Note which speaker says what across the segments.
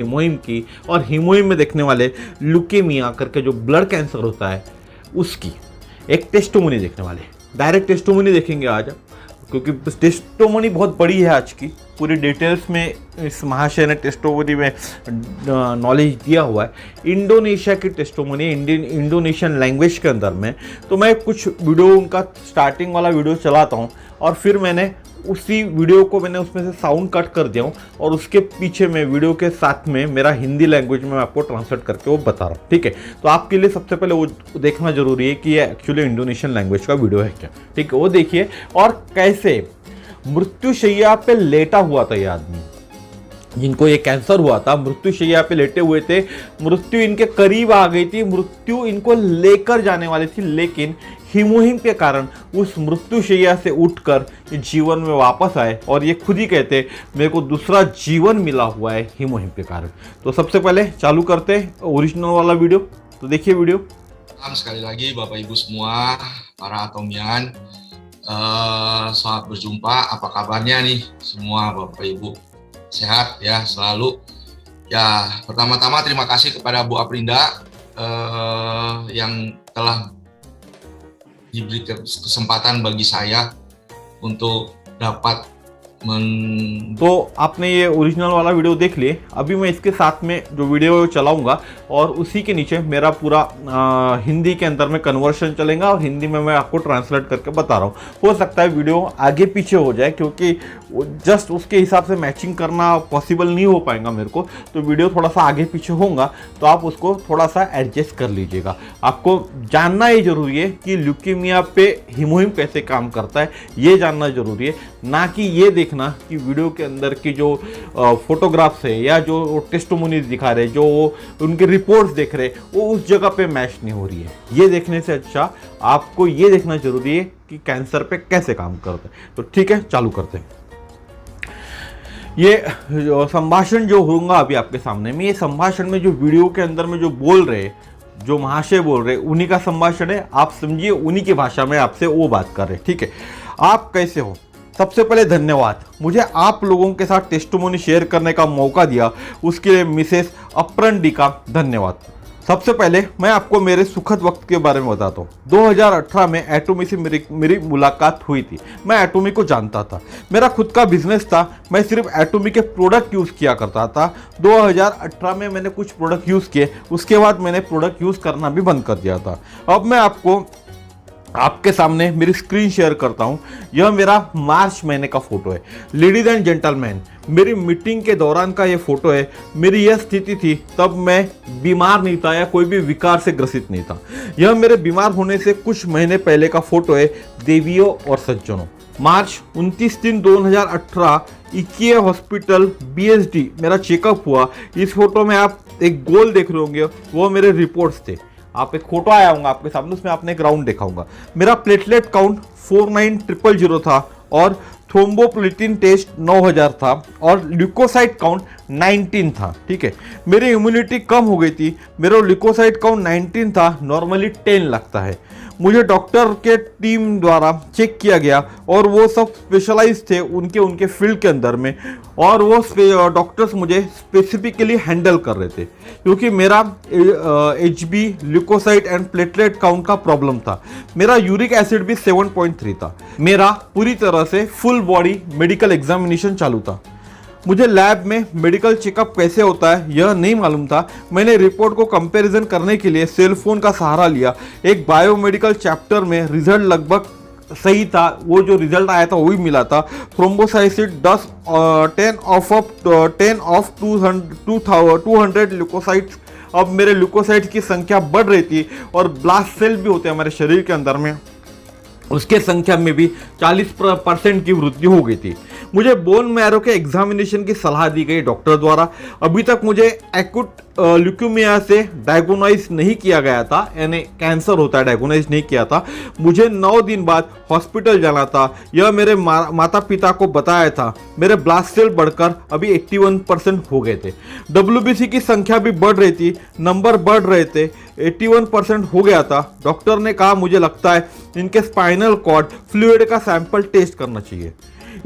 Speaker 1: हीमोहिम की, और हीमोहिम में देखने वाले ल्यूकेमिया करके जो ब्लड कैंसर होता है उसकी एक टेस्टोमनी देखने वाले। डायरेक्ट टेस्टोमनी देखेंगे आज, क्योंकि टेस्टोमनी बहुत बड़ी है आज की, पूरी डिटेल्स में इस महाशय ने टेस्टोमनी में नॉलेज दिया हुआ है। इंडोनेशिया की टेस्टोमनी इंडोनेशियन लैंग्वेज के अंदर में। तो मैं कुछ वीडियो उनका स्टार्टिंग वाला वीडियो चलाता हूँ, और फिर मैंने उसी वीडियो को मैंने उसमें से साउंड कट कर दिया हूँ, और उसके पीछे में वीडियो के साथ में मेरा हिंदी लैंग्वेज में मैं आपको ट्रांसलेट करके वो बता रहा हूँ। ठीक है, तो आपके लिए सबसे पहले वो देखना जरूरी है कि ये एक्चुअली इंडोनेशियन लैंग्वेज का वीडियो है क्या। ठीक है, वो देखिए। और कैसे मृत्युशैया पे लेटा हुआ था ये आदमी, जिनको ये कैंसर हुआ था, मृत्युशैया पे लेटे हुए थे, मृत्यु इनके करीब आ गई थी, मृत्यु इनको लेकर जाने वाली थी, लेकिन हीमोहिम के कारण उस मृत्युशैया से उठकर ये जीवन में वापस आए, और ये खुद ही कहते मेरे को दूसरा जीवन मिला हुआ है हीमोहिम के कारण। तो सबसे पहले चालू करते हैं ओरिजिनल वाला वीडियो, तो देखिए video.
Speaker 2: Sekali lagi Bapak Ibu semua, para Atomian, selamat berjumpa. Apa kabarnya nih semua Bapak Ibu? Sehat ya selalu. Ya, pertama-tama terima kasih kepada Bu Aprinda yang telah diberi kesempatan bagi saya untuk dapat
Speaker 1: तो आपने ये original वाला video देख लिए। अभी मैं इसके साथ में जो वीडियो चलाऊंगा, और उसी के नीचे मेरा पूरा हिंदी के अंदर में कन्वर्शन चलेगा, और हिंदी में मैं आपको ट्रांसलेट करके बता रहा हूँ। हो सकता है वीडियो आगे पीछे हो जाए, क्योंकि जस्ट उसके हिसाब से मैचिंग करना पॉसिबल नहीं हो पाएगा मेरे को, तो वीडियो थोड़ा सा आगे पीछे होगा, तो आप उसको थोड़ा सा एडजस्ट कर लीजिएगा। आपको जानना ये जरूरी है कि ल्यूकेमिया पे हीमोहिम कैसे काम करता है, ये जानना जरूरी है, ना कि ये देखना कि वीडियो के अंदर की जो फोटोग्राफ्स है या जो टेस्टिमोनीज दिखा रहे, जो उनके रिपोर्ट्स देख रहे, वो उस जगह पे मैच नहीं हो रही है। ये देखने से अच्छा आपको ये देखना जरूरी है कि कैंसर पे कैसे काम करता है। तो ठीक है, चालू करते हैं। ये संभाषण जो होगा अभी आपके सामने में, ये संभाषण में जो वीडियो के अंदर में जो बोल रहे, जो महाशय बोल रहे, उन्हीं का संभाषण है। आप समझिए, उन्हीं की भाषा में आपसे वो बात कर रहे। ठीक है, आप कैसे हो? सबसे पहले धन्यवाद, मुझे आप लोगों के साथ टेस्टिमोनी शेयर करने का मौका दिया, उसके लिए मिसेस अपरंडी का धन्यवाद। सबसे पहले मैं आपको मेरे सुखद वक्त के बारे में बताता हूँ। 2018 में एटोमी से मेरी मुलाकात हुई थी। मैं एटोमी को जानता था, मेरा खुद का बिजनेस था, मैं सिर्फ एटोमी के प्रोडक्ट यूज़ किया करता था। 2018 में मैंने कुछ प्रोडक्ट यूज़ किए, उसके बाद मैंने प्रोडक्ट यूज़ करना भी बंद कर दिया था। अब मैं आपके सामने मेरी स्क्रीन शेयर करता हूं। यह मेरा मार्च महीने का फोटो है। लेडीज एंड जेंटलमैन, मेरी मीटिंग के दौरान का ये फोटो है। मेरी यह स्थिति थी, तब मैं बीमार नहीं था या कोई भी विकार से ग्रसित नहीं था। यह मेरे बीमार होने से कुछ महीने पहले का फोटो है। देवियों और सज्जनों, मार्च 29/3/2018 इकिए हॉस्पिटल BSD मेरा चेकअप हुआ। इस फोटो में आप एक गोल देख रहे होंगे, वो मेरे रिपोर्ट्स थे। आप एक फोटो आया होगा आपके सामने, उसमें आपने एक राउंड देखा होगा। मेरा प्लेटलेट काउंट 49,000 था, और थ्रोम्बोप्लेटिन टेस्ट 9000 था, और ल्यूकोसाइट काउंट 19 था। ठीक है, मेरी इम्यूनिटी कम हो गई थी। मेरा ल्यूकोसाइट काउंट 19 था, नॉर्मली 10 लगता है। मुझे डॉक्टर के टीम द्वारा चेक किया गया, और वो सब स्पेशलाइज थे उनके फील्ड के अंदर में, और वो डॉक्टर्स मुझे स्पेसिफिकली हैंडल कर रहे थे, क्योंकि मेरा HB, leucocyte and platelet count का प्रॉब्लम था। मेरा यूरिक एसिड भी 7.3 था। मेरा पूरी तरह से फुल बॉडी मेडिकल एग्जामिनेशन चालू था। मुझे लैब में मेडिकल चेकअप कैसे होता है यह नहीं मालूम था। मैंने रिपोर्ट को कंपैरिजन करने के लिए सेल फोन का सहारा लिया। एक बायोमेडिकल चैप्टर में रिजल्ट लगभग सही था, वो जो रिजल्ट आया था वही मिला था। थ्रोम्बोसाइसिस 10 ऑफ 200 ल्यूकोसाइट्स। अब मेरे ल्यूकोसाइट्स की संख्या बढ़ रही थी, और ब्लास्ट सेल भी होते हैं हमारे शरीर के अंदर में, उसके संख्या में भी 40% की वृद्धि हो गई थी। मुझे बोन मैरो के एग्जामिनेशन की सलाह दी गई डॉक्टर द्वारा। अभी तक मुझे एक्यूट ल्यूकेमिया से डायग्नोनाइज नहीं किया गया था, यानी कैंसर होता है, डायग्नोनाइज नहीं किया था। मुझे 9 दिन बाद हॉस्पिटल जाना था, यह मेरे माता पिता को बताया था। मेरे ब्लास्ट सेल बढ़कर अभी 81% हो गए थे। WBC की संख्या भी बढ़ रही थी, नंबर बढ़ रहे थे, 81% हो गया था। डॉक्टर ने कहा मुझे लगता है इनके स्पाइनल कॉर्ड फ्लूइड का सैंपल टेस्ट करना चाहिए।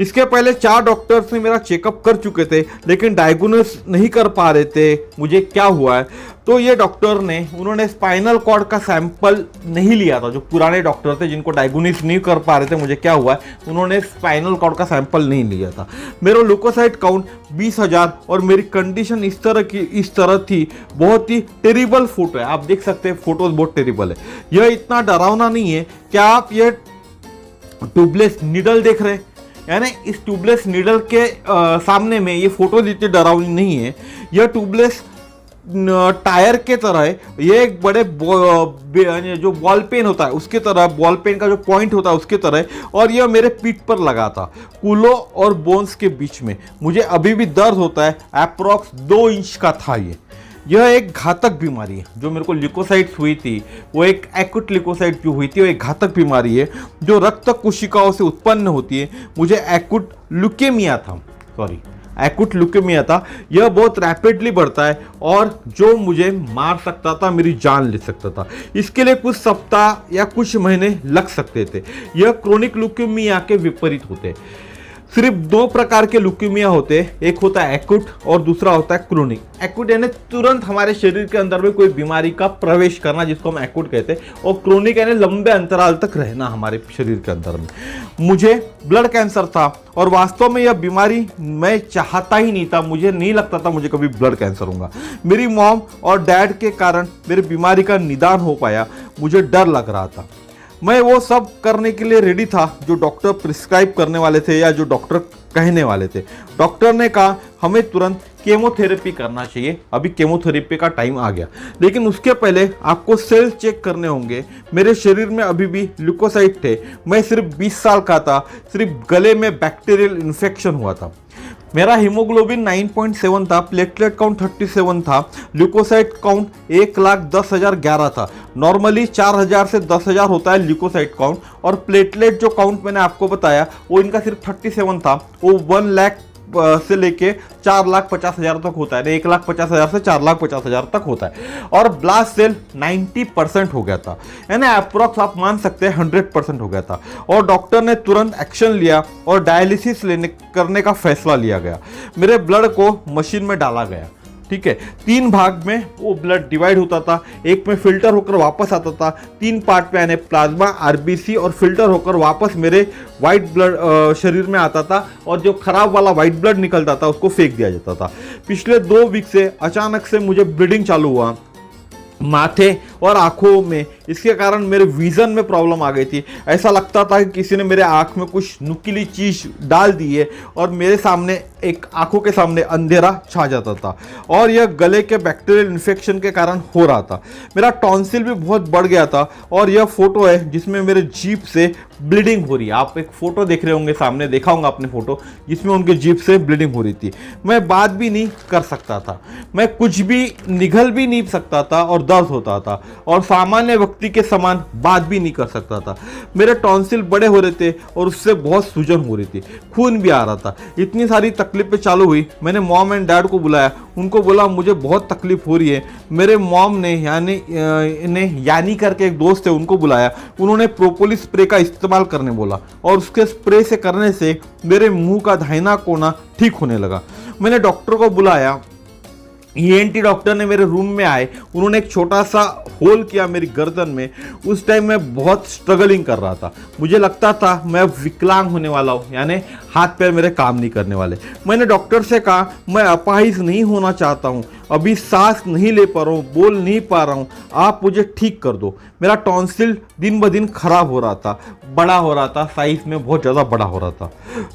Speaker 1: इसके पहले 4 डॉक्टर्स ने मेरा चेकअप कर चुके थे, लेकिन डायग्नोस नहीं कर पा रहे थे मुझे क्या हुआ है। तो ये डॉक्टर ने उन्होंने स्पाइनल कॉर्ड का सैंपल नहीं लिया था। जो पुराने डॉक्टर थे जिनको डायग्नोस नहीं कर पा रहे थे मुझे क्या हुआ है, उन्होंने स्पाइनल कॉर्ड का सैंपल नहीं लिया था। मेरा ल्यूकोसाइट काउंट 20,000 और मेरी कंडीशन इस तरह थी। बहुत ही टेरिबल फोटो है, आप देख सकते हैं फोटोज बहुत टेरिबल है। यह इतना डरावना नहीं है। क्या आप ये ट्यूबलेस नीडल देख रहे हैं, यानी इस ट्यूबलेस नीडल के सामने में ये फोटो इतनी डरावनी नहीं है। यह ट्यूबलेस टायर के तरह है। ये एक बड़े जो बॉल पेन होता है उसके तरह, बॉल पेन का जो पॉइंट होता है उसके तरह है। और यह मेरे पीठ पर लगा था, कूलो और बोन्स के बीच में। मुझे अभी भी दर्द होता है। अप्रॉक्स 2 इंच का था ये। यह एक घातक बीमारी है। जो मेरे को ल्यूकोसाइट्स हुई थी वो एक एक्यूट ल्यूकोसाइट जो हुई थी वो एक घातक बीमारी है जो रक्त कोशिकाओं से उत्पन्न होती है। मुझे एक्यूट ल्यूकेमिया था, एक्यूट ल्यूकेमिया था। यह बहुत रैपिडली बढ़ता है और जो मुझे मार सकता था, मेरी जान ले सकता था। इसके लिए कुछ सप्ताह या कुछ महीने लग सकते थे। यह क्रोनिक ल्यूकेमिया के विपरीत होते। सिर्फ 2 प्रकार के ल्यूकेमिया होते हैं, एक होता है एक्यूट और दूसरा होता है क्रोनिक। एक्यूट यानी तुरंत हमारे शरीर के अंदर में कोई बीमारी का प्रवेश करना, जिसको हम एक्यूट कहते हैं, और क्रोनिक यानी लंबे अंतराल तक रहना हमारे शरीर के अंदर में। मुझे ब्लड कैंसर था और वास्तव में यह बीमारी मैं चाहता ही नहीं था। मुझे नहीं लगता था मुझे कभी ब्लड कैंसर होगा। मेरी मॉम और डैड के कारण मेरी बीमारी का निदान हो पाया। मुझे डर लग रहा था। मैं वो सब करने के लिए रेडी था जो डॉक्टर प्रिस्क्राइब करने वाले थे या जो डॉक्टर कहने वाले थे। डॉक्टर ने कहा हमें तुरंत केमोथेरेपी करना चाहिए, अभी केमोथेरेपी का टाइम आ गया। लेकिन उसके पहले आपको सेल चेक करने होंगे। मेरे शरीर में अभी भी ल्यूकोसाइट थे। मैं सिर्फ 20 साल का था। सिर्फ गले में बैक्टीरियल इन्फेक्शन हुआ था। मेरा हीमोग्लोबिन 9.7 था, प्लेटलेट काउंट 37 था, ल्यूकोसाइट काउंट 1,10,011 था। नॉर्मली 4,000 से 10,000 होता है ल्यूकोसाइट काउंट, और प्लेटलेट जो काउंट मैंने आपको बताया वो इनका सिर्फ 37 था। वो 1 लाख से लेके 4,50,000 तक होता है, 1,50,000 से 4,50,000 तक होता है। और ब्लास्ट सेल 90% हो गया था, यानी अप्रोक्स आप मान सकते हैं 100% हो गया था। और डॉक्टर ने तुरंत एक्शन लिया और डायलिसिस करने का फैसला लिया गया। मेरे ब्लड को मशीन में डाला गया, ठीक है। 3 भाग में वो ब्लड डिवाइड होता था। एक में फिल्टर होकर वापस आता था। 3 पार्ट में, यानी प्लाज्मा, आरबीसी और फिल्टर होकर वापस मेरे वाइट ब्लड शरीर में आता था। और जो खराब वाला वाइट ब्लड निकलता था उसको फेंक दिया जाता था। पिछले 2 वीक से अचानक से मुझे ब्लीडिंग चालू हुआ माथे और आंखों में। इसके कारण मेरे विजन में प्रॉब्लम आ गई थी। ऐसा लगता था कि किसी ने मेरे आंख में कुछ नुकीली चीज डाल दी है और मेरे सामने एक आंखों के सामने अंधेरा छा जाता था। और यह गले के बैक्टीरियल इन्फेक्शन के कारण हो रहा था। मेरा टॉन्सिल भी बहुत बढ़ गया था। और यह फोटो है जिसमें मेरे जीभ से ब्लीडिंग हो रही है। आप एक फोटो देख रहे होंगे, सामने देखा होगा आपने फोटो, जिसमें उनके जीभ से ब्लीडिंग हो रही थी। मैं बात भी नहीं कर सकता था, मैं कुछ भी निगल भी नहीं सकता था और दर्द होता था। और सामान्य व्यक्ति के समान बात भी नहीं कर सकता था। मेरे टॉन्सिल बड़े हो रहे थे और उससे बहुत सूजन हो रही थी, खून भी आ रहा था। इतनी सारी तकलीफें चालू हुई। मैंने मॉम एंड डैड को बुलाया, उनको बोला मुझे बहुत तकलीफ हो रही है। मेरे मॉम ने यानी करके एक दोस्त है, उनको बुलाया। उन्होंने प्रोपोलिस स्प्रे का इस्तेमाल करने बोला और उसके स्प्रे से करने से मेरे मुंह का दाहिना कोना ठीक होने लगा। मैंने डॉक्टर को बुलाया। ENT डॉक्टर ने मेरे रूम में आए। उन्होंने एक छोटा सा होल किया मेरी गर्दन में। उस टाइम मैं बहुत स्ट्रगलिंग कर रहा था। मुझे लगता था मैं विकलांग होने वाला हूँ, यानी हाथ पैर मेरे काम नहीं करने वाले। मैंने डॉक्टर से कहा मैं अपाहिज नहीं होना चाहता हूँ, अभी सांस नहीं ले पा रहा हूँ, बोल नहीं पा रहा हूँ, आप मुझे ठीक कर दो। मेरा टॉन्सिल दिन ब दिन खराब हो रहा था, बड़ा हो रहा था, साइज में बहुत ज़्यादा बड़ा हो रहा था।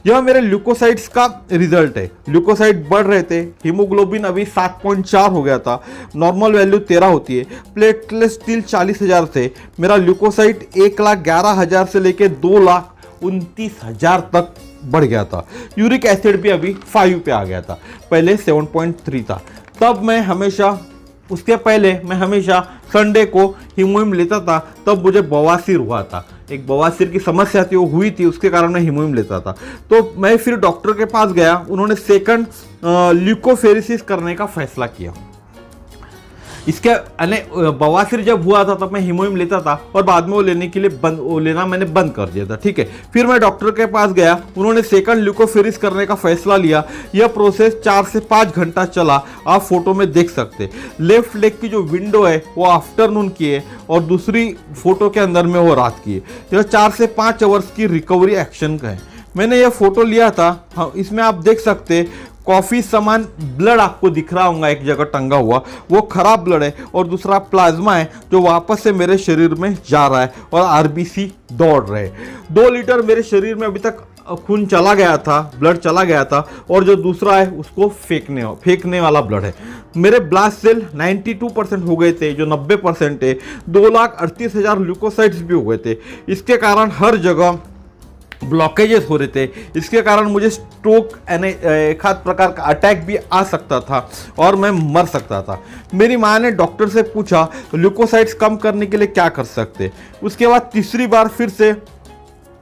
Speaker 1: यह मेरे ल्यूकोसाइट्स का रिजल्ट है। ल्यूकोसाइट बढ़ रहे थे। हीमोग्लोबिन अभी 7.4 हो गया था, नॉर्मल वैल्यू 13 होती है। प्लेटलेट स्टिल 40,000 थे। मेरा ल्यूकोसाइट 1,11,000 से लेके 2,29,000 तक बढ़ गया था। यूरिक एसिड भी अभी 5 पे आ गया था, पहले 7.3 था। तब मैं हमेशा, उसके पहले मैं हमेशा संडे को हीमोहिम लेता था। तब मुझे बवासीर हुआ था, एक बवासीर की समस्या थी, वो हुई थी, उसके कारण मैं हीमोहिम लेता था। तो मैं फिर डॉक्टर के पास गया। उन्होंने सेकंड ल्यूकोफेरेसिस करने का फैसला किया। इसके बवासीर जब हुआ था तब मैं हीमोहिम लेता था और बाद में वो लेने के लिए लेना मैंने बंद कर दिया था, ठीक है। फिर मैं डॉक्टर के पास गया, उन्होंने सेकंड ल्यूकोफेरिस करने का फैसला लिया। यह प्रोसेस 4 से 5 घंटा चला, आप फोटो में देख सकते। लेफ्ट लेग की जो विंडो है वो आफ्टरनून की है और दूसरी फोटो के अंदर में वो रात की है। यह 4 से 5 आवर्स की रिकवरी एक्शन का है। मैंने यह फोटो लिया था, हाँ, इसमें आप देख सकते कॉफी समान ब्लड आपको दिख रहा होगा एक जगह टंगा हुआ, वो खराब ब्लड है और दूसरा प्लाज्मा है जो वापस से मेरे शरीर में जा रहा है और आरबीसी दौड़ रहे हैं। 2 लीटर मेरे शरीर में अभी तक खून चला गया था, ब्लड चला गया था और जो दूसरा है उसको फेंकने वाला ब्लड है। मेरे ब्लास्ट सेल 92% हो गए थे, जो 90% है। 2,38,000 ल्यूकोसाइट्स भी हो गए थे। इसके कारण हर जगह ब्लॉकेजेस हो रहे थे। इसके कारण मुझे स्ट्रोक एक आध प्रकार का अटैक भी आ सकता था और मैं मर सकता था। मेरी माँ ने डॉक्टर से पूछा ल्यूकोसाइट्स कम करने के लिए क्या कर सकते। उसके बाद तीसरी बार फिर से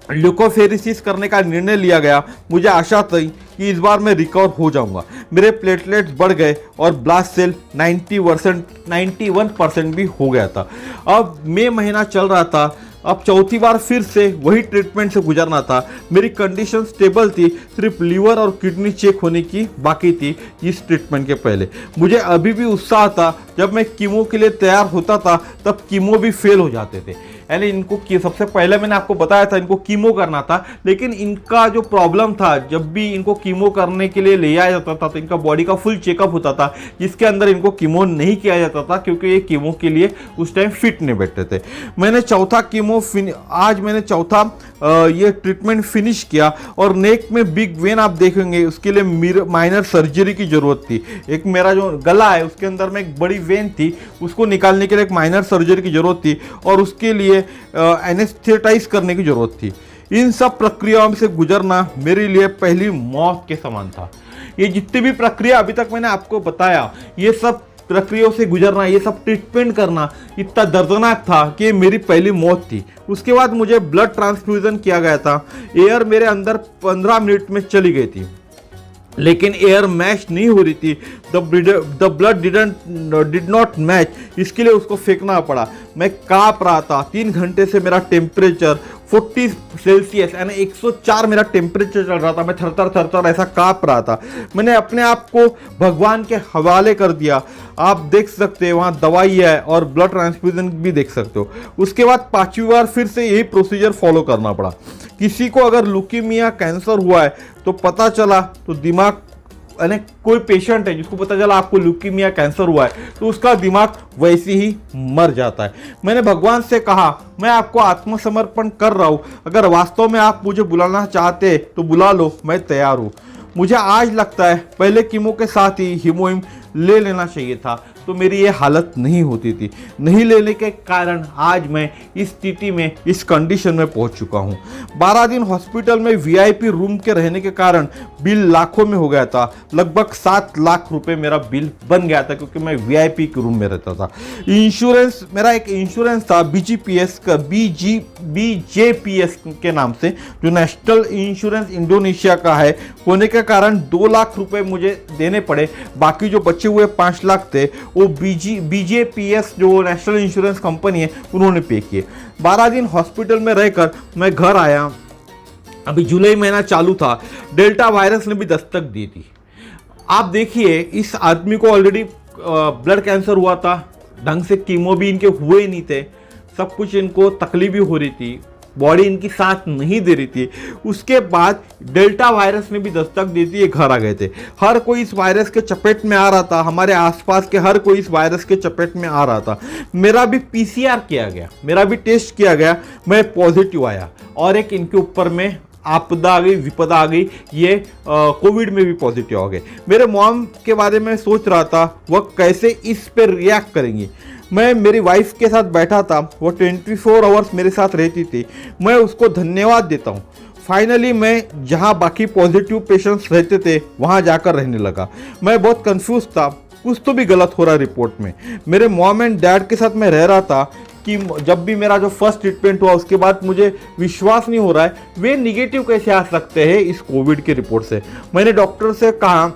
Speaker 1: ल्यूकोफेरिसिस करने का निर्णय लिया गया। मुझे आशा थी कि इस बार मैं रिकवर हो जाऊंगा। मेरे प्लेटलेट्स बढ़ गए और ब्लास्ट सेल 91% भी हो गया था। अब मई महीना चल रहा था, अब चौथी बार फिर से वही ट्रीटमेंट से गुजरना था। मेरी कंडीशन स्टेबल थी, सिर्फ लीवर और किडनी चेक होने की बाकी थी इस ट्रीटमेंट के पहले। मुझे अभी भी उत्साह था। जब मैं कीमो के लिए तैयार होता था तब कीमो भी फेल हो जाते थे। यानी इनको सबसे पहले मैंने आपको बताया था इनको कीमो करना था, लेकिन इनका जो प्रॉब्लम था, जब भी इनको कीमो करने के लिए ले आया जाता था तो इनका बॉडी का फुल चेकअप होता था, जिसके अंदर इनको कीमो नहीं किया जाता था क्योंकि ये कीमो के लिए उस टाइम फिट नहीं बैठते थे। मैंने चौथा आज मैंने चौथा ये ट्रीटमेंट फिनिश किया और नेक में बिग वेन आप देखेंगे, उसके लिए माइनर सर्जरी की जरूरत थी। एक मेरा जो गला है उसके अंदर में एक बड़ी वेन थी, उसको निकालने के लिए एक माइनर सर्जरी की जरूरत थी और उसके लिए एनेस्थेटाइज करने की जरूरत थी। इन सब प्रक्रियाओं से गुजरना मेरे लिए पहली मौत के समान था। ये जितनी भी प्रक्रिया अभी तक मैंने आपको बताया, ये सब प्रक्रियाओं से गुजरना, ये सब ट्रीटमेंट करना इतना दर्दनाक था कि मेरी पहली मौत थी। उसके बाद मुझे ब्लड ट्रांसफ्यूजन किया गया था। एयर मेरे अंदर 15 मिनट में चली गई थी, लेकिन एयर मैच नहीं हो रही थी। The blood did not match, इसके लिए उसको फेंकना पड़ा। मैं काँप रहा था। 3 घंटे से मेरा टेम्परेचर 40 सेल्सियस यानी 104 मेरा टेम्परेचर चल रहा था। मैं थर ऐसा काँप रहा था। मैंने अपने आप को भगवान के हवाले कर दिया। आप देख सकते हैं वहाँ दवाई है और ब्लड ट्रांसफ्यूजन भी देख सकते हो। उसके बाद 5वीं बार फिर से यही प्रोसीजर फॉलो करना पड़ा। किसी को अगर ल्यूकीमिया कैंसर हुआ है तो पता चला तो दिमाग यानी कोई पेशेंट है जिसको पता चला आपको ल्यूकीमिया कैंसर हुआ है तो उसका दिमाग वैसे ही मर जाता है। मैंने भगवान से कहा मैं आपको आत्मसमर्पण कर रहा हूँ, अगर वास्तव में आप मुझे बुलाना चाहते तो बुला लो, मैं तैयार हूँ। मुझे आज लगता है पहले कीमो के साथ ही हीमोहिम ले लेना चाहिए था तो मेरी ये हालत नहीं होती थी। नहीं लेने के कारण आज मैं इस स्थिति में, इस कंडीशन में पहुंच चुका हूं। 12 दिन हॉस्पिटल में वीआईपी रूम के रहने के कारण बिल लाखों में हो गया था। लगभग 7 लाख रुपए मेरा बिल बन गया था क्योंकि मैं वीआईपी के रूम में रहता था। इंश्योरेंस, मेरा एक इंश्योरेंस था बीजीपीएस का, बीजेपीएस के नाम से, जो नेशनल इंश्योरेंस इंडोनेशिया का है, होने के कारण 2 लाख रुपए मुझे देने पड़े। बाकी जो बचे हुए 5 लाख थे वो बीजेपीएस जो नेशनल इंश्योरेंस कंपनी है उन्होंने पे किए। 12 दिन हॉस्पिटल में रहकर मैं घर आया। अभी जुलाई महीना चालू था, डेल्टा वायरस ने भी दस्तक दी थी। आप देखिए इस आदमी को ऑलरेडी ब्लड कैंसर हुआ था, ढंग से कीमो भी इनके हुए नहीं थे, सब कुछ इनको तकलीफ भी हो रही थी, बॉडी इनकी साथ नहीं दे रही थी। उसके बाद डेल्टा वायरस ने भी दस्तक दी थी, ये घर आ गए थे। हर कोई इस वायरस के चपेट में आ रहा था, हमारे आसपास के हर कोई इस वायरस के चपेट में आ रहा था। मेरा भी पीसीआर किया गया, मेरा भी टेस्ट किया गया, मैं पॉजिटिव आया और एक इनके ऊपर में आपदा आ गई, विपदा आ गई, ये कोविड में भी पॉजिटिव हो गए। मेरे मॉम के बारे में सोच रहा था वह कैसे इस पे रिएक्ट करेंगी। मैं मेरी वाइफ के साथ बैठा था, वो 24 आवर्स मेरे साथ रहती थी। मैं उसको धन्यवाद देता हूँ। फाइनली मैं जहाँ बाकी पॉजिटिव पेशेंट्स रहते थे वहाँ जाकर रहने लगा। मैं बहुत कंफ्यूज था, कुछ तो भी गलत हो रहा रिपोर्ट में। मेरे मॉम एंड डैड के साथ मैं रह रहा था कि जब भी मेरा जो फर्स्ट ट्रीटमेंट हुआ उसके बाद मुझे विश्वास नहीं हो रहा है वे निगेटिव कैसे आ सकते हैं इस कोविड के रिपोर्ट से। मैंने डॉक्टर से कहा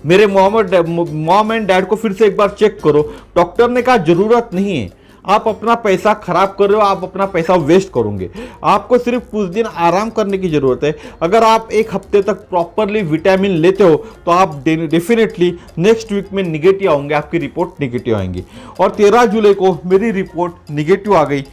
Speaker 1: मेरे मॉम एंड डैड को फिर से एक बार चेक करो। डॉक्टर ने कहा जरूरत नहीं है, आप अपना पैसा खराब कर रहे हो, आप अपना पैसा वेस्ट करोगे, आपको सिर्फ कुछ दिन आराम करने की जरूरत है। अगर आप एक हफ्ते तक प्रॉपरली विटामिन लेते हो तो आप डेफिनेटली नेक्स्ट वीक में निगेटिव आएंगे, आपकी रिपोर्ट निगेटिव आएंगी। और 13 जुलाई को मेरी रिपोर्ट निगेटिव आ गई।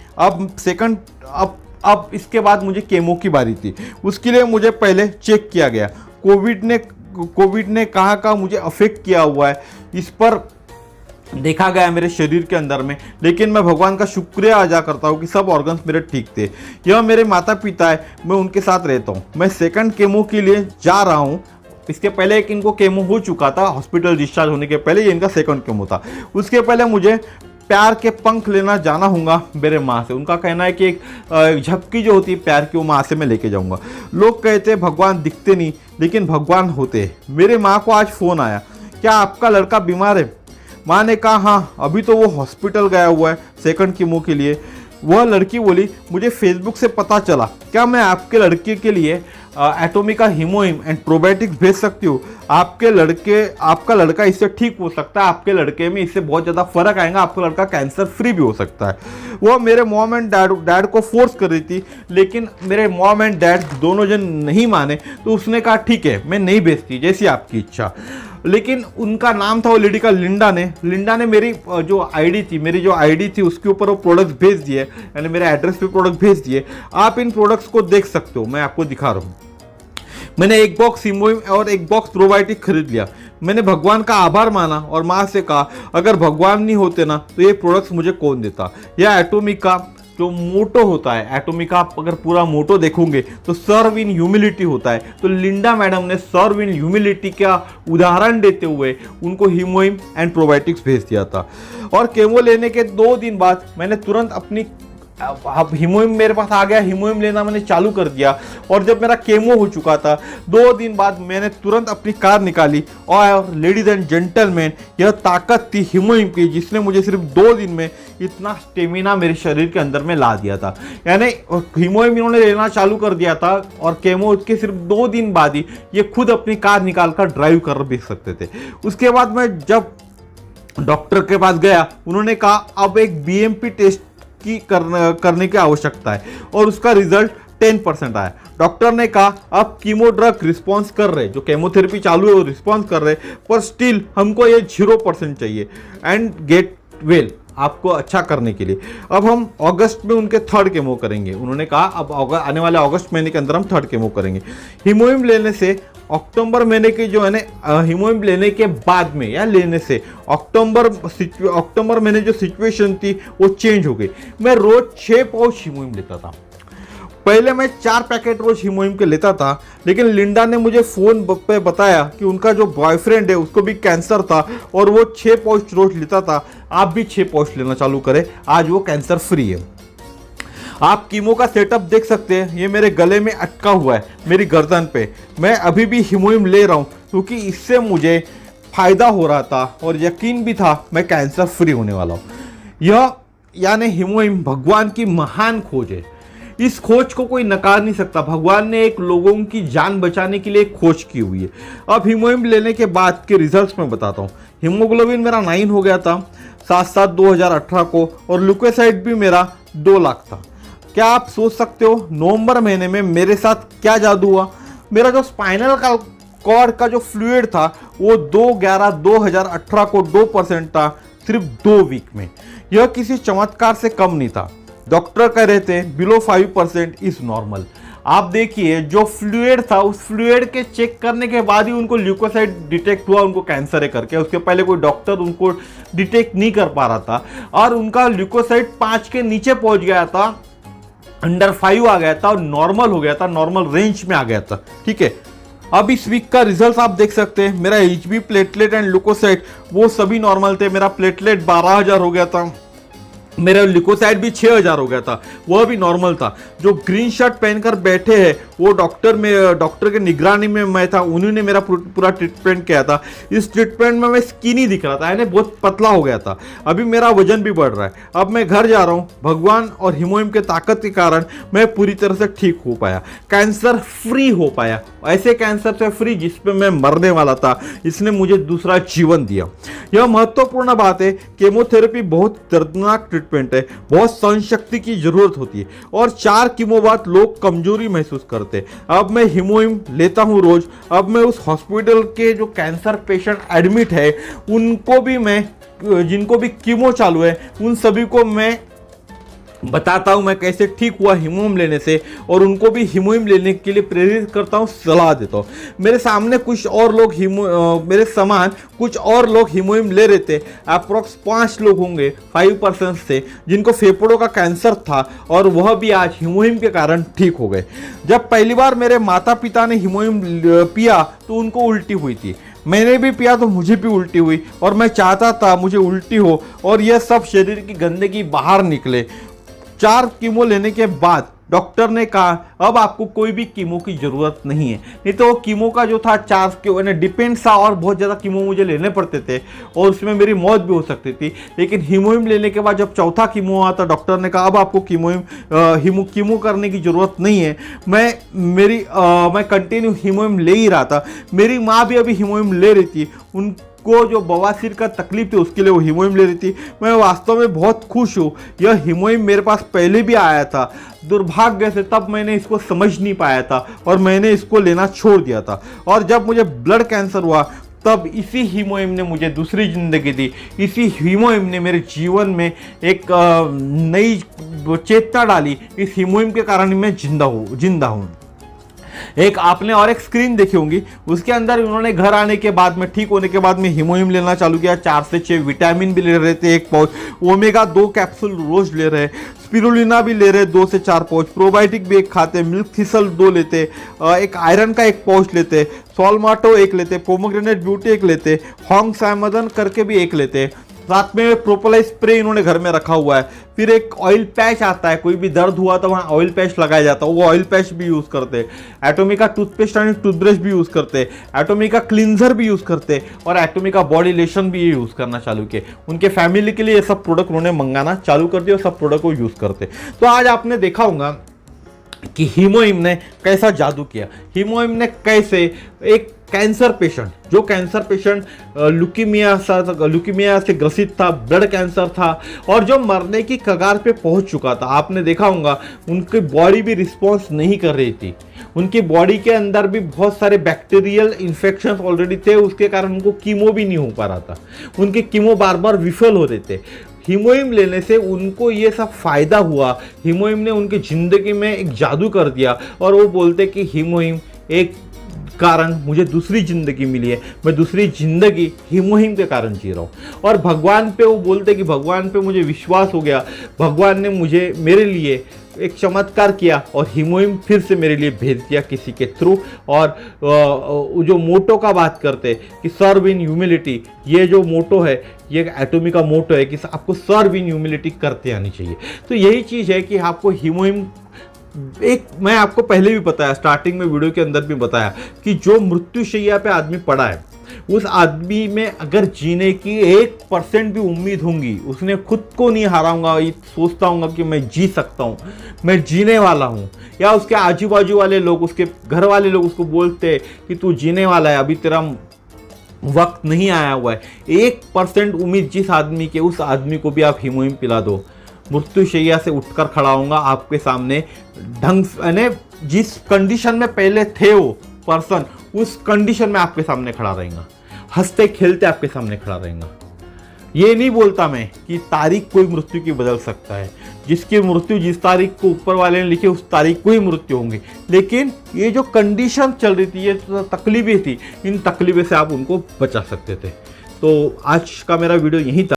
Speaker 1: अब इसके बाद मुझे केमो की बारी थी। उसके लिए मुझे पहले चेक किया गया। कोविड ने कहाँ मुझे अफेक्ट किया हुआ है इस पर देखा गया मेरे शरीर के अंदर में, लेकिन मैं भगवान का शुक्रिया अदा करता हूँ कि सब ऑर्गन्स मेरे ठीक थे। यह मेरे माता पिता है, मैं उनके साथ रहता हूँ। मैं सेकंड केमो के लिए जा रहा हूँ। इसके पहले एक इनको केमो हो चुका था, हॉस्पिटल डिस्चार्ज होने के पहले ये इनका सेकंड केमो था। उसके पहले मुझे प्यार के पंख लेना जाना होगा मेरे माँ से। उनका कहना है कि एक झपकी जो होती है प्यार की, वो माँ से मैं लेके जाऊँगा। लोग कहते हैं भगवान दिखते नहीं, लेकिन भगवान होते हैं। मेरे माँ को आज फ़ोन आया, क्या आपका लड़का बीमार है? माँ ने कहा हाँ, अभी तो वो हॉस्पिटल गया हुआ है सेकंड कीमो के लिए। वह लड़की बोली मुझे फेसबुक से पता चला, क्या मैं आपके लड़के के लिए एटोमिका हीमोहिम एंड प्रोबायोटिक्स भेज सकती हूँ? आपका लड़का इससे ठीक हो सकता है, आपके लड़के में इससे बहुत ज़्यादा फर्क आएगा, आपका लड़का कैंसर फ्री भी हो सकता है। वो मेरे मॉम एंड डैड को फोर्स कर रही थी, लेकिन मेरे मॉम एंड डैड दोनों जन नहीं माने। तो उसने कहा ठीक है, मैं नहीं भेजती, जैसी आपकी इच्छा। लेकिन उनका नाम था वो लेडी का लिंडा ने मेरी जो आईडी थी उसके ऊपर वो प्रोडक्ट्स भेज दिए, यानी मेरे एड्रेस पे प्रोडक्ट भेज दिए। आप इन प्रोडक्ट्स को देख सकते हो, मैं आपको दिखा रहा हूँ। मैंने एक बॉक्स हीमोहिम और एक बॉक्स प्रोबायोटिक खरीद लिया। मैंने भगवान का आभार माना और माँ से कहा अगर भगवान नहीं होते ना तो ये प्रोडक्ट्स मुझे कौन देता। यह एटोमिका जो मोटो होता है, एटोमिका आप अगर पूरा मोटो देखोगे तो सर्व इन ह्यूमिलिटी होता है। तो लिंडा मैडम ने सर्व इन ह्यूमिलिटी का उदाहरण देते हुए उनको हीमोहिम एंड प्रोबायोटिक्स भेज दिया था। और केमो लेने के 2 दिन बाद मैंने तुरंत अपनी हीमोहिम मेरे पास आ गया, हीमोहिम लेना मैंने चालू कर दिया। और जब मेरा केमो हो चुका था 2 दिन बाद मैंने तुरंत अपनी कार निकाली। और लेडीज एंड जेंटलमैन, यह ताकत थी हीमोहिम की जिसने मुझे सिर्फ 2 दिन में इतना स्टेमिना मेरे शरीर के अंदर में ला दिया था। यानी हीमोहिम इन्होंने लेना चालू कर दिया था और केमो के सिर्फ 2 दिन बाद ही ये खुद अपनी कार निकाल कर ड्राइव कर भी सकते थे। उसके बाद मैं जब डॉक्टर के पास गया, उन्होंने कहा अब एक बीएमपी टेस्ट करने की आवश्यकता है और उसका रिजल्ट 10% आया। डॉक्टर ने कहा अब कीमो ड्रग रिस्पॉन्स कर रहे, जो केमोथेरेपी चालू है वो रिस्पॉन्स कर रहे, पर स्टिल हमको ये 0% चाहिए एंड गेट वेल, आपको अच्छा करने के लिए। अब हम अगस्त में उनके 3rd केमो करेंगे। उन्होंने कहा अब आने वाले अगस्त महीने के अंदर हम 3rd केमो करेंगे। हीमोहिम लेने से अक्टूबर महीने की जो है ना, हीमोहिम लेने के बाद में या लेने से अक्टूबर महीने जो सिचुएशन थी वो चेंज हो गई। मैं रोज 6 पाउच हीमोहिम लेता था। पहले मैं 4 पैकेट रोज हीमोहिम के लेता था, लेकिन लिंडा ने मुझे फ़ोन पे बताया कि उनका जो बॉयफ्रेंड है उसको भी कैंसर था और वो 6 पाउच रोज लेता था। आप भी 6 पाउच लेना चालू करें, आज वो कैंसर फ्री है। आप कीमो का सेटअप देख सकते हैं, ये मेरे गले में अटका हुआ है, मेरी गर्दन पे। मैं अभी भी हीमोहिम ले रहा हूँ क्योंकि इससे मुझे फ़ायदा हो रहा था और यकीन भी था मैं कैंसर फ्री होने वाला हूँ। यह यानी हीमोहिम भगवान की महान खोज है। इस खोज को कोई नकार नहीं सकता। भगवान ने एक लोगों की जान बचाने के लिए खोज की हुई है। अब हीमोहिम लेने के बाद के रिजल्ट्स मैं बताता हूँ। हीमोग्लोबिन मेरा 9 हो गया था 7/7/2018 को और ल्यूकोसाइट भी मेरा 2 लाख था। क्या आप सोच सकते हो नवंबर महीने में मेरे साथ क्या जादू हुआ? मेरा जो स्पाइनल कॉर्ड का जो फ्लूइड था वो 2/11/2018 को 2% था, सिर्फ 2 वीक में। यह किसी चमत्कार से कम नहीं था। डॉक्टर कह रहे थे बिलो 5% इज नॉर्मल। आप देखिए जो फ्लूइड था उस फ्लूइड के चेक करने के बाद ही उनको ल्यूकोसाइट डिटेक्ट हुआ, उनको कैंसर है करके। उसके पहले कोई डॉक्टर उनको डिटेक्ट नहीं कर पा रहा था और उनका ल्यूकोसाइट 5 के नीचे पहुंच गया था, अंडर 5 आ गया था और नॉर्मल हो गया था, नॉर्मल रेंज में आ गया था। ठीक है, अब इस वीक का रिजल्ट आप देख सकते हैं। मेरा HB प्लेटलेट एंड ल्यूकोसाइट वो सभी नॉर्मल थे। मेरा प्लेटलेट 12,000 हो गया था, मेरा लिकोसाइड भी 6000 हो गया था, वह भी नॉर्मल था। जो ग्रीन शर्ट पहनकर बैठे हैं वो डॉक्टर के निगरानी में मैं था, उन्होंने मेरा पूरा ट्रीटमेंट किया था। इस ट्रीटमेंट में मैं स्किनी दिख रहा था, यानी बहुत पतला हो गया था। अभी मेरा वजन भी बढ़ रहा है। अब मैं घर जा रहा हूँ, भगवान और हीमोहिम के ताकत के कारण मैं पूरी तरह से ठीक हो पाया, कैंसर फ्री हो पाया, ऐसे कैंसर से फ्री जिसपे मैं मरने वाला था। इसने मुझे दूसरा जीवन दिया। यह महत्वपूर्ण बात है, केमोथेरेपी बहुत दर्दनाक ट्रीटमेंट है, बहुत सहन शक्ति की जरूरत होती है और 4 कीमो बाद लोग कमजोरी महसूस करते हैं। अब मैं हीमोहिम लेता हूं रोज। अब मैं उस हॉस्पिटल के जो कैंसर पेशेंट एडमिट है उनको भी मैं, जिनको भी कीमो चालू है, उन सभी को मैं बताता हूं मैं कैसे ठीक हुआ हीमोहिम लेने से, और उनको भी हीमोहिम लेने के लिए प्रेरित करता हूं, सलाह देता हूं। मेरे सामने कुछ और लोग मेरे समान कुछ और लोग हीमोहिम ले रहे थे। अप्रॉक्स 5 लोग होंगे 5% से, जिनको फेफड़ों का कैंसर था और वह भी आज हीमोहिम के कारण ठीक हो गए। जब पहली बार मेरे माता पिता ने हीमोहिम पिया तो उनको उल्टी हुई थी। मैंने भी पिया तो मुझे भी उल्टी हुई, और मैं चाहता था मुझे उल्टी हो और यह सब शरीर की गंदगी बाहर निकले। 4 कीमो लेने के बाद डॉक्टर ने कहा अब आपको कोई भी कीमो की जरूरत नहीं है। नहीं तो कीमो का जो था 4 के डिपेंड था, और बहुत ज़्यादा कीमो मुझे लेने पड़ते थे और उसमें मेरी मौत भी हो सकती थी। लेकिन हीमोहिम लेने के बाद जब चौथा कीमो आया था, डॉक्टर ने कहा अब आपको कीमो करने की ज़रूरत नहीं है। मैं कंटिन्यू हीमोहिम ले ही रहा था। मेरी माँ भी अभी हीमोहिम ले रही थी, उनको जो बवासीर का तकलीफ थी उसके लिए वो हीमोहिम ले रही थी। मैं वास्तव में बहुत खुश हूँ। यह हीमोहिम मेरे पास पहले भी आया था, दुर्भाग्य से तब मैंने इसको समझ नहीं पाया था और मैंने इसको लेना छोड़ दिया था। और जब मुझे ब्लड कैंसर हुआ तब इसी हीमोहिम ने मुझे दूसरी जिंदगी दी। इसी हीमोहिम ने मेरे जीवन में एक नई चेतना डाली। इस हीमोहिम के कारण मैं जिंदा हूँ। एक आपने और एक स्क्रीन देखी होंगी, उसके अंदर उन्होंने घर आने के बाद में, ठीक होने के बाद में हीमोहिम लेना चालू किया। 4 से 6 विटामिन भी ले रहे थे, 1 पाउच ओमेगा 2 कैप्सूल रोज ले रहे, स्पिरुलिना भी ले रहे 2 से 4 पाउच, प्रोबायोटिक भी 1 खाते, मिल्क थिसल 2 लेते, एक आयरन का 1 पाउच लेते, सोलमाटो 1 लेते, पोमोग्रेनेट ब्यूटी 1 लेते, हॉन्ग सैमदन करके भी 1 लेते। साथ में प्रोपोलाइज स्प्रे इन्होंने घर में रखा हुआ है। फिर एक ऑयल पैच आता है, कोई भी दर्द हुआ तो वहाँ ऑयल पैच लगाया जाता है, वो ऑयल पैच भी यूज़ करते। एटोमिका टूथपेस्ट एंड टूथब्रश भी यूज़ करते, एटोमिका क्लींजर भी यूज़ करते, और एटोमिका बॉडी लोशन भी यूज़ करना चालू किए। उनके फैमिली के लिए ये सब प्रोडक्ट उन्होंने मंगाना चालू कर दिया और सब प्रोडक्ट को यूज़ करते। तो आज आपने देखा होगा कि हीमोहिम ने कैसा जादू किया। हीमोहिम ने कैसे एक कैंसर पेशेंट, जो कैंसर पेशेंट ल्यूकीमिया से ग्रसित था, ब्लड कैंसर था और जो मरने की कगार पे पहुंच चुका था, आपने देखा होगा उनकी बॉडी भी रिस्पॉन्स नहीं कर रही थी। उनकी बॉडी के अंदर भी बहुत सारे बैक्टीरियल इन्फेक्शन ऑलरेडी थे, उसके कारण उनको कीमो भी नहीं हो पा रहा था। उनके कीमो बार बार विफल हो रहे थे। हीमोहिम लेने से उनको ये सब फायदा हुआ। हीमोहिम ने उनकी जिंदगी में एक जादू कर दिया और वो बोलते कि हीमोहिम एक कारण मुझे दूसरी जिंदगी मिली है, मैं दूसरी जिंदगी हीमोहिम के कारण जी रहा हूँ। और भगवान पे वो बोलते कि भगवान पे मुझे विश्वास हो गया, भगवान ने मुझे मेरे लिए एक चमत्कार किया और हीमोहिम फिर से मेरे लिए भेज दिया किसी के थ्रू। और जो मोटो का बात करते कि सर्व इन ह्यूमिलिटी, ये जो मोटो है, ये एटोमिका मोटो है कि आपको सर्व इन ह्यूमिलिटी करते आनी चाहिए। तो यही चीज़ है कि आपको हीमोहिम, एक मैं आपको पहले भी बताया, स्टार्टिंग में वीडियो के अंदर भी बताया कि जो मृत्युशैया पे आदमी पड़ा है, उस आदमी में अगर जीने की 1% भी उम्मीद होंगी, उसने खुद को नहीं हाराऊंगा, ये सोचता हूँ कि मैं जी सकता हूँ, मैं जीने वाला हूँ, या उसके आजू बाजू वाले लोग, उसके घर वाले लोग उसको बोलते कि तू जीने वाला है, अभी तेरा वक्त नहीं आया हुआ है, 1% उम्मीद जिस आदमी के, उस आदमी को भी आप हीमोहिम पिला दो, मृत्युशैया से उठकर खड़ा होऊंगा आपके सामने, ढंग यानी जिस कंडीशन में पहले थे वो पर्सन, उस कंडीशन में आपके सामने खड़ा रहेगा, हंसते खेलते आपके सामने खड़ा रहेगा। ये नहीं बोलता मैं कि तारीख कोई मृत्यु की बदल सकता है, जिसकी मृत्यु जिस तारीख को ऊपर वाले ने लिखी उस तारीख को ही मृत्यु होंगी, लेकिन ये जो कंडीशन चल रही थी, ये तो तकलीफें थी, इन तकलीफें से आप उनको बचा सकते थे। तो आज का मेरा वीडियो यहीं तक।